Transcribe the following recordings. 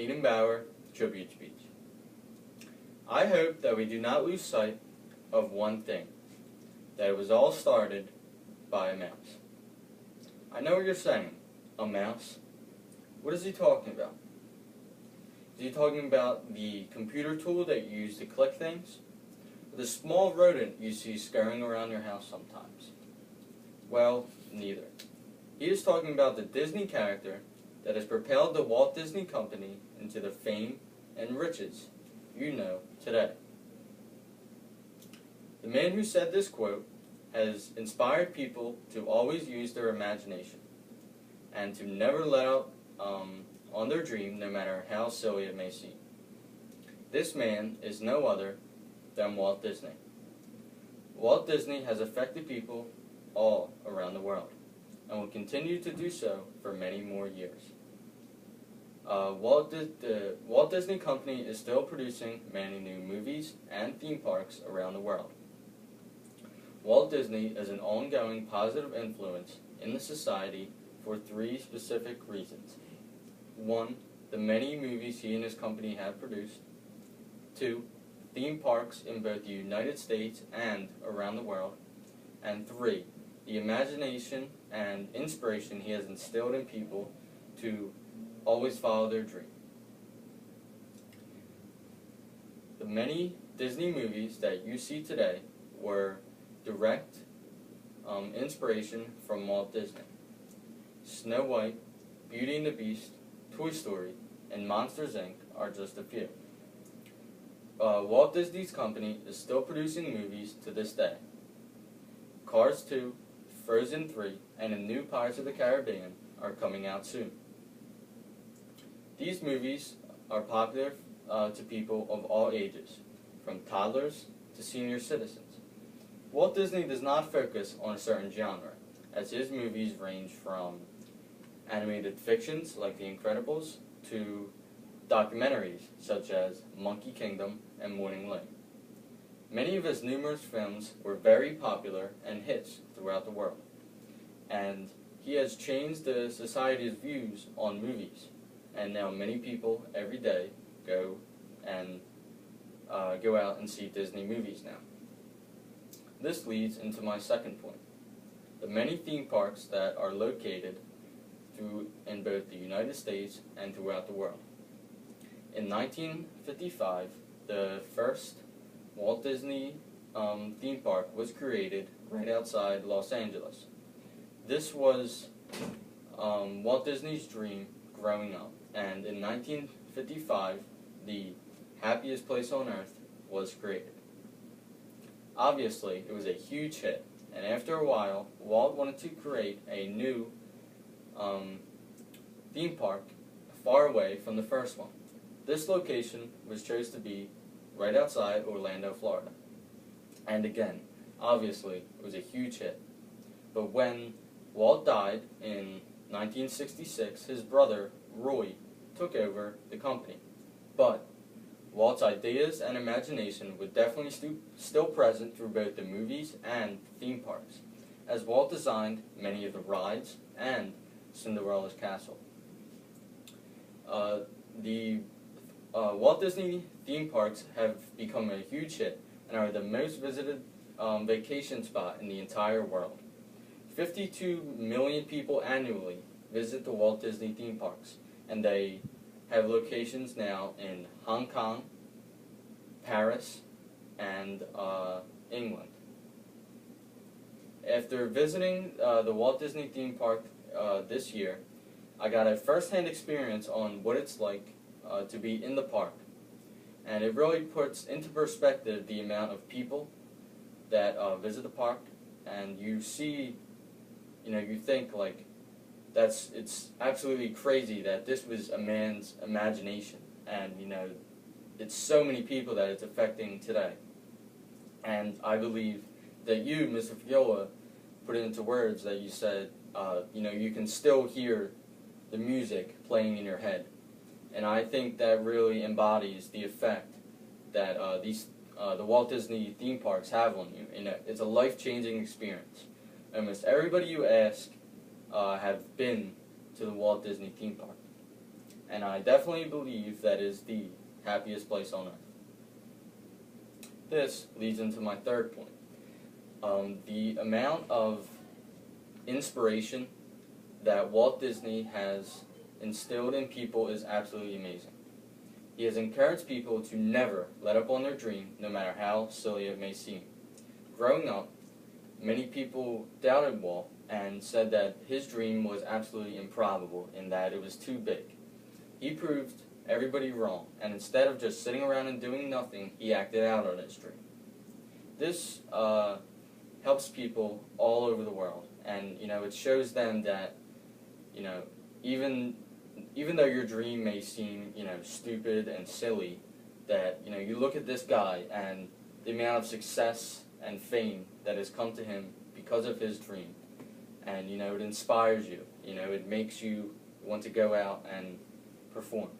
Aiden Bauer tribute speech. I hope that we do not lose sight of one thing, that it was all started by a mouse. I know what you're saying, a mouse? What is he talking about? Is he talking about the computer tool that you use to click things? Or the small rodent you see scurrying around your house sometimes? Well, neither. He is talking about the Disney character that has propelled the Walt Disney Company into the fame and riches you know today. The man who said this quote has inspired people to always use their imagination and to never let out on their dream, no matter how silly it may seem. This man is no other than Walt Disney. Walt Disney has affected people all around the world and will continue to do so for many more years. The Walt Disney Company is still producing many new movies and theme parks around the world. Walt Disney is an ongoing positive influence in the society for three specific reasons. 1, the many movies he and his company have produced. 2, theme parks in both the United States and around the world. And 3, the imagination and inspiration he has instilled in people to always follow their dream. The many Disney movies that you see today were direct inspiration from Walt Disney. Snow White, Beauty and the Beast, Toy Story, and Monsters, Inc. are just a few. Walt Disney's company is still producing movies to this day. Cars 2, Frozen 3, and a new Pirates of the Caribbean are coming out soon. These movies are popular to people of all ages, from toddlers to senior citizens. Walt Disney does not focus on a certain genre, as his movies range from animated fictions like The Incredibles to documentaries such as Monkey Kingdom and Morning Lane. Many of his numerous films were very popular and hits throughout the world, and he has changed the society's views on movies, and now many people every day go out and see Disney movies now. This leads into my second point, the many theme parks that are located in both the United States and throughout the world. In 1955, the first Walt Disney theme park was created right outside Los Angeles. This was Walt Disney's dream growing up, and in 1955, the happiest place on earth was created. Obviously, it was a huge hit, and after a while, Walt wanted to create a new theme park far away from the first one. This location was chosen to be right outside Orlando, Florida. And again, obviously, it was a huge hit. But when Walt died in 1966, his brother, Roy, took over the company. But Walt's ideas and imagination were definitely still present through both the movies and theme parks, as Walt designed many of the rides and Cinderella's castle. The Walt Disney theme parks have become a huge hit and are the most visited vacation spot in the entire world. 52 million people annually visit the Walt Disney theme parks, and they have locations now in Hong Kong, Paris, and England. After visiting the Walt Disney theme park this year, I got a first-hand experience on what it's like to be in the park. And it really puts into perspective the amount of people that visit the park, and you see, you think like, it's absolutely crazy that this was a man's imagination, and it's so many people that it's affecting today. And I believe that you, Mr. Figliola, put it into words that you said, you can still hear the music playing in your head. And I think that really embodies the effect that the Walt Disney theme parks have on you. And it's a life-changing experience. Almost everybody you ask have been to the Walt Disney theme park. and I definitely believe that is the happiest place on earth. This leads into my third point. The amount of inspiration that Walt Disney has instilled in people is absolutely amazing. He has encouraged people to never let up on their dream, no matter how silly it may seem. Growing up, many people doubted Walt and said that his dream was absolutely improbable and that it was too big. He proved everybody wrong, and instead of just sitting around and doing nothing, he acted out on his dream. This helps people all over the world, and it shows them that even though your dream may seem stupid and silly, that you look at this guy and the amount of success and fame that has come to him because of his dream, and it inspires you. It makes you want to go out and perform.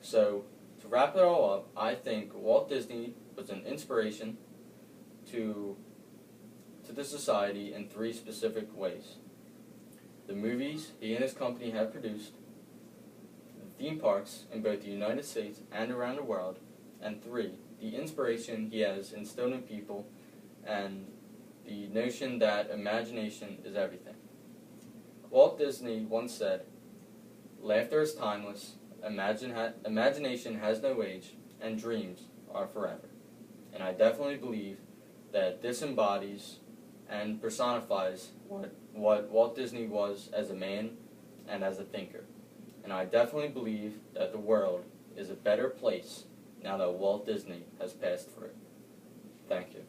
So to wrap it all up, I think Walt Disney was an inspiration to the society in 3 specific ways: the movies he and his company have produced, the theme parks in both the United States and around the world, and 3, the inspiration he has instilled in people and the notion that imagination is everything. Walt Disney once said, "Laughter is timeless, imagination has no age, and dreams are forever." And I definitely believe that this embodies and personifies what Walt Disney was as a man and as a thinker. And I definitely believe that the world is a better place now that Walt Disney has passed through. Thank you.